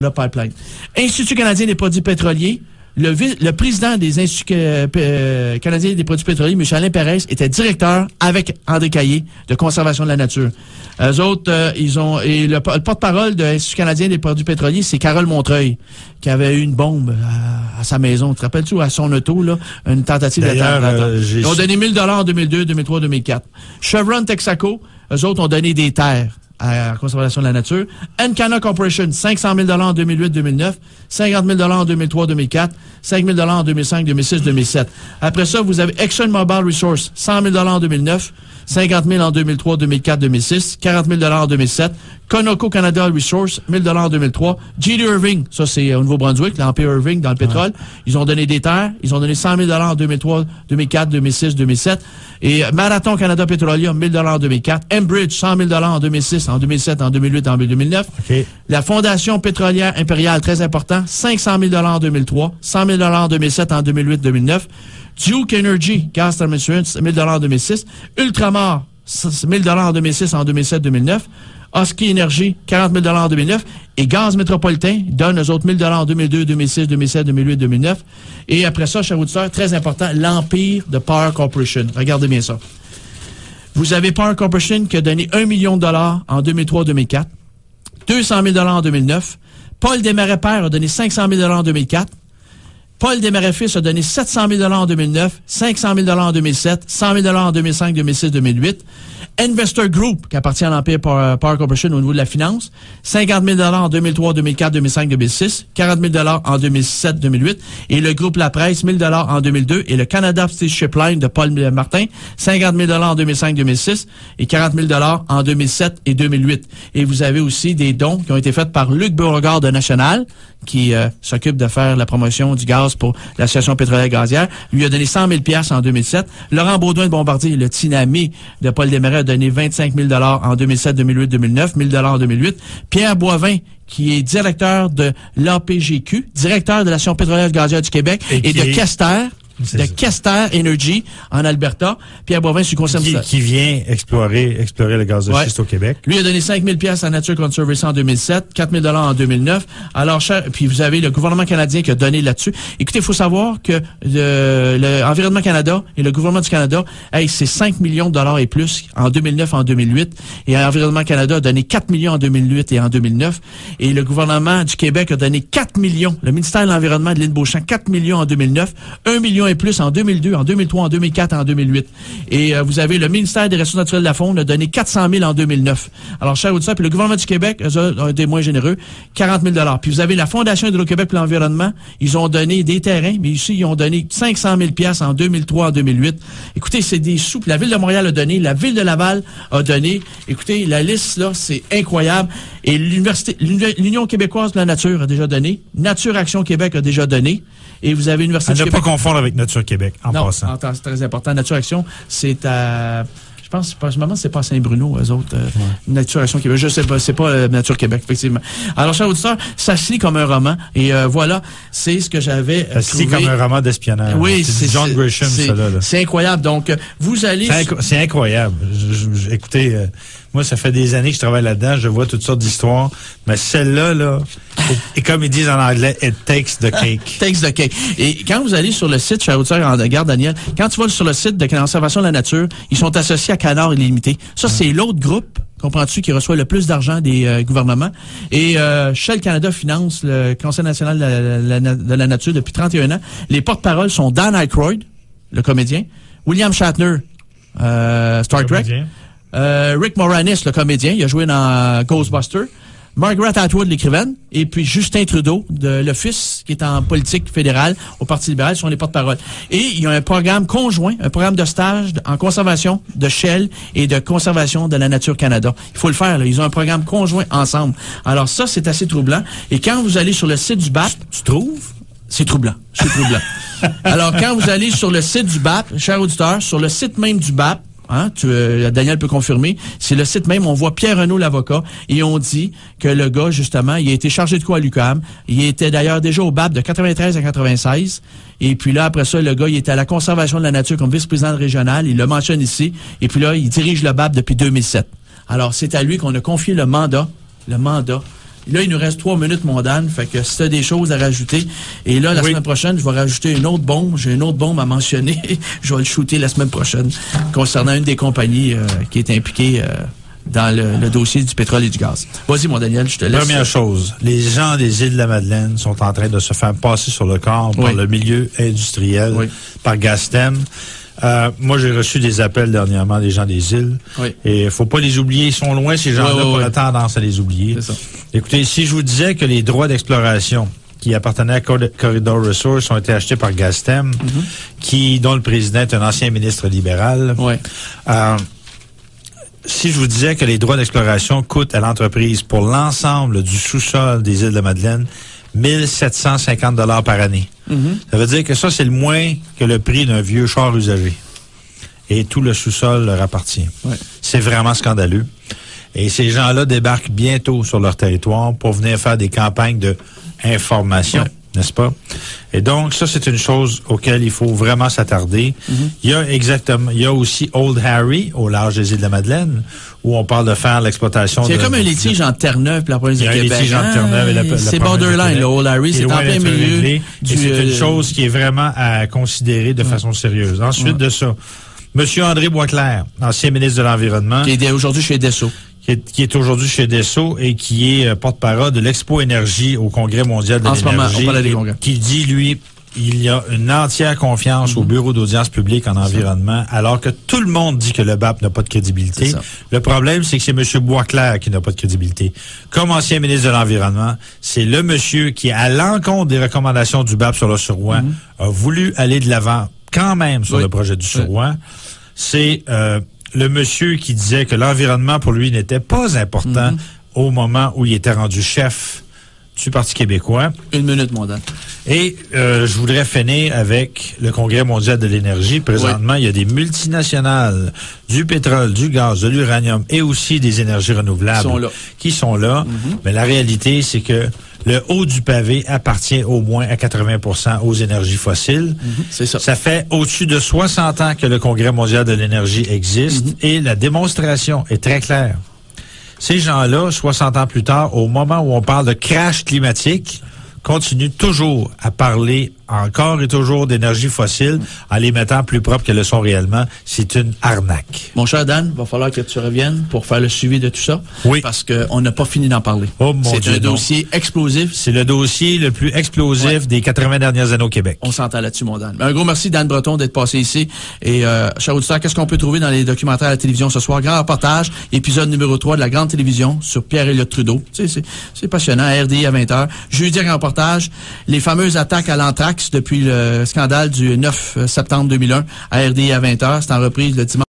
le pipeline. Institut canadien des produits pétroliers, le président des Instituts canadiens des produits pétroliers, M. Alain Perez, était directeur avec André Caillé de conservation de la nature. Eux autres, et le porte-parole de l'Institut canadien des produits pétroliers, c'est Carole Montreuil, qui avait eu une bombe à sa maison. Te rappelles-tu, à son auto, là, une tentative d'attentat. Ils ont donné 1 000 $ en 2002, 2003, 2004. Chevron, Texaco, eux autres ont donné des terres à la conservation de la nature. Encana Corporation, 500 000 $ en 2008-2009, 50 000 $ en 2003-2004, 5 000 $ en 2005, 2006, 2007. Après ça, vous avez ExxonMobil Resources, 100 000 $ en 2009, 50 000 en 2003, 2004, 2006, 40 000 $ en 2007. Conoco Canada Resources, 1 000 $ en 2003. G.D. Irving, ça c'est au Nouveau-Brunswick, l'Empire Irving dans le pétrole. Ils ont donné des terres. Ils ont donné 100 000 $ en 2003, 2004, 2006, 2007. Et Marathon Canada Petroleum, 1 000 $ en 2004. Enbridge, 100 000 $ en 2006, en 2007, en 2008, en 2009. Okay. La Fondation pétrolière impériale, très important, 500 000 $ en 2003, 100 000 $ en 2007, en 2008, 2009. Duke Energy, Gas Termination, 1 000 $ en 2006. Ultramar, 1 000 $ en 2006, en 2007, 2009. Husky Energy, 40 000 $ en 2009. Et Gaz Métropolitain donne aux autres 1 000 $ en 2002, 2006, 2007, 2008, 2009. Et après ça, chers auditeurs, très important, l'Empire de Power Corporation. Regardez bien ça. Vous avez Power Corporation qui a donné 1 million de $ en 2003-2004, 200 000 $ en 2009. Paul Desmarais-Père a donné 500 000 $ en 2004. Paul Desmarais-Fils a donné 700 000 $ en 2009, 500 000 $ en 2007, 100 000 $ en 2005, 2006, 2008. Investor Group, qui appartient à l'Empire Power Corporation au niveau de la finance, 50 000 $ en 2003, 2004, 2005, 2006, 40 000 $ en 2007, 2008, et le groupe La Presse, 1 000 $ en 2002, et le Canada Steamship Line de Paul Martin, 50 000 $ en 2005, 2006, et 40 000 $ en 2007 et 2008. Et vous avez aussi des dons qui ont été faits par Luc Beauregard de National, qui s'occupe de faire la promotion du gaz pour l'Association pétrolière gazière. Lui a donné 100 000 $ en 2007. Laurent Baudouin de Bombardier, le Tsunami de Paul Desmarais, a donné 25 000 $ en 2007, 2008, 2009, 1 000 $ en 2008. Pierre Boivin, qui est directeur de l'APGQ, directeur de l'Association pétrolière gazière du Québec et de Kester. De Kester Energy en Alberta. Pierre Boivin, je suis concerné qui vient explorer le gaz de schiste au Québec. Lui a donné 5 000 $ à Nature Conservancy en 2007, 4 000 $ en 2009. Alors, puis vous avez le gouvernement canadien qui a donné là-dessus. Écoutez, il faut savoir que l'Environnement Canada et le gouvernement du Canada, c'est 5 millions de $ et plus en 2009, en 2008. Et l'Environnement Canada a donné 4 millions en 2008 et en 2009. Et le gouvernement du Québec a donné 4 millions. Le ministère de l'Environnement de Lynn Beauchamp, 4 millions en 2009, 1 million et plus en 2002, en 2003, en 2004, en 2008. Et vous avez le ministère des Ressources naturelles de la Faune a donné 400 000 en 2009. Alors, cher auditeurs, puis le gouvernement du Québec ont été moins généreux, 40 000 $. Puis vous avez la Fondation Hydro-Québec pour l'environnement, ils ont donné des terrains, mais ici, ils ont donné 500 000 $ en 2003, en 2008. Écoutez, c'est des sous. Puis la Ville de Montréal a donné, la Ville de Laval a donné. Écoutez, la liste, là, c'est incroyable. Et l'Union québécoise de la nature a déjà donné. Nature Action Québec a déjà donné. Et vous avez l'Université de Québec. Ne pas confondre avec Nature Québec, en passant. Non, c'est très important. Nature Action, c'est à... Je pense, c'est pas à Saint-Bruno, eux autres. Nature Action Québec. Je sais pas, c'est pas Nature Québec, effectivement. Alors, chers auditeurs, ça se lit comme un roman. Et voilà, c'est ce que j'avais ça se lit comme un roman d'espionnage. Oui, c'est John Grisham, ça, là. C'est incroyable. Donc, vous allez... C'est incroyable. Écoutez... moi, ça fait des années que je travaille là-dedans. Je vois toutes sortes d'histoires. Mais celle-là, là, et comme ils disent en anglais, it takes the cake. Takes the cake. Et quand vous allez sur le site, cher auditeur, regarde, Daniel, quand tu vas sur le site de Conservation de la nature, ils sont associés à Canard Illimité. Ça, c'est l'autre groupe, comprends-tu, qui reçoit le plus d'argent des gouvernements. Et Shell Canada finance le Conseil national de la nature depuis 31 ans. Les porte-paroles sont Dan Aykroyd, le comédien, William Shatner, Star Trek, Rick Moranis, le comédien, il a joué dans Ghostbusters. Margaret Atwood, l'écrivaine, et puis Justin Trudeau, le fils, qui est en politique fédérale au Parti libéral, sont les porte-paroles. Et il y a un programme conjoint, un programme de stage en conservation de Shell et de conservation de la nature Canada. Il faut le faire, là. Ils ont un programme conjoint ensemble. Alors ça, c'est assez troublant. Et quand vous allez sur le site du BAP... Tu trouves? C'est troublant. C'est troublant. Alors, quand vous allez sur le site du BAP, chers auditeurs, sur le site même du BAP, Daniel peut confirmer. C'est le site même, on voit Pierre Renaud, l'avocat, et on dit que le gars, justement, il a été chargé de quoi à l'UQAM. Il était d'ailleurs déjà au BAP de 93 à 96. Et puis là, après ça, le gars, il était à la conservation de la nature comme vice-président régional. Il le mentionne ici. Et puis là, il dirige le BAP depuis 2007. Alors, c'est à lui qu'on a confié le mandat Là, il nous reste 3 minutes, mon Dan. Fait que si tu as des choses à rajouter. Et là, la semaine prochaine, je vais rajouter une autre bombe. J'ai une autre bombe à mentionner. Je vais le shooter la semaine prochaine concernant une des compagnies qui est impliquée dans le dossier du pétrole et du gaz. Vas-y, mon Daniel, je te laisse. Première chose, les gens des îles de la Madeleine sont en train de se faire passer sur le corps par le milieu industriel, par Gastem. Moi, j'ai reçu des appels dernièrement des gens des îles. Et il faut pas les oublier. Ils sont loin, ces gens-là, pour la tendance à les oublier. C'est ça. Écoutez, si je vous disais que les droits d'exploration qui appartenaient à Corridor Resources ont été achetés par Gastem, dont le président est un ancien ministre libéral, si je vous disais que les droits d'exploration coûtent à l'entreprise pour l'ensemble du sous-sol des îles de la Madeleine 1750 $ par année. Ça veut dire que ça, c'est le moins que le prix d'un vieux char usagé. Et tout le sous-sol leur appartient. C'est vraiment scandaleux. Et ces gens-là débarquent bientôt sur leur territoire pour venir faire des campagnes d'information, n'est-ce pas? Et donc, ça, c'est une chose auquel il faut vraiment s'attarder. Il y a aussi Old Harry, au large des îles de la Madeleine, où on parle de faire l'exploitation. C'est comme un litige entre Terre-Neuve et la province de Québec. Il y a un litige entre Terre-Neuve et la province de Québec. C'est borderline, là, Old Harry, c'est en plein milieu. C'est une chose qui est vraiment à considérer de façon sérieuse. Ensuite de ça, M. André Boisclair, ancien ministre de l'Environnement. Qui est aujourd'hui chez Desso. Qui est aujourd'hui chez Desso et qui est porte-parole de l'Expo Énergie au Congrès mondial de l'énergie. En ce moment, on parle des congrès. Qui dit, lui, il y a une entière confiance au Bureau d'audience publique en environnement, alors que tout le monde dit que le BAP n'a pas de crédibilité. Le problème, c'est que c'est M. Boisclair qui n'a pas de crédibilité. Comme ancien ministre de l'Environnement, c'est le monsieur qui, à l'encontre des recommandations du BAP sur le Suroît, a voulu aller de l'avant quand même sur le projet du Suroît. C'est le monsieur qui disait que l'environnement, pour lui, n'était pas important au moment où il était rendu chef du Parti québécois. 1 minute, mon Dan. Et je voudrais finir avec le Congrès mondial de l'énergie. Présentement, il y a des multinationales du pétrole, du gaz, de l'uranium et aussi des énergies renouvelables qui sont là. Mais la réalité, c'est que le haut du pavé appartient au moins à 80% aux énergies fossiles. C'est ça. Ça fait au-dessus de 60 ans que le Congrès mondial de l'énergie existe et la démonstration est très claire. Ces gens-là, 60 ans plus tard, au moment où on parle de crash climatique, continuent toujours à parler encore et toujours d'énergie fossile en les mettant plus propres qu'elles le sont réellement. C'est une arnaque. Mon cher Dan, il va falloir que tu reviennes pour faire le suivi de tout ça. Oui. Parce qu'on n'a pas fini d'en parler. Oh mon Dieu, c'est un dossier explosif. C'est le dossier le plus explosif des 80 dernières années au Québec. On s'entend là-dessus, mon Dan. Un gros merci, Dan Breton, d'être passé ici. Et, cher auditeur, qu'est-ce qu'on peut trouver dans les documentaires à la télévision ce soir? Grand reportage, épisode numéro 3 de la grande télévision sur Pierre-Éliott Trudeau. Tu sais, c'est passionnant. RDI à 20h. Jeudi, grand reportage, les fameuses attaques à l'anthrax depuis le scandale du 9 septembre 2001 à RDI à 20h. C'est en reprise le dimanche.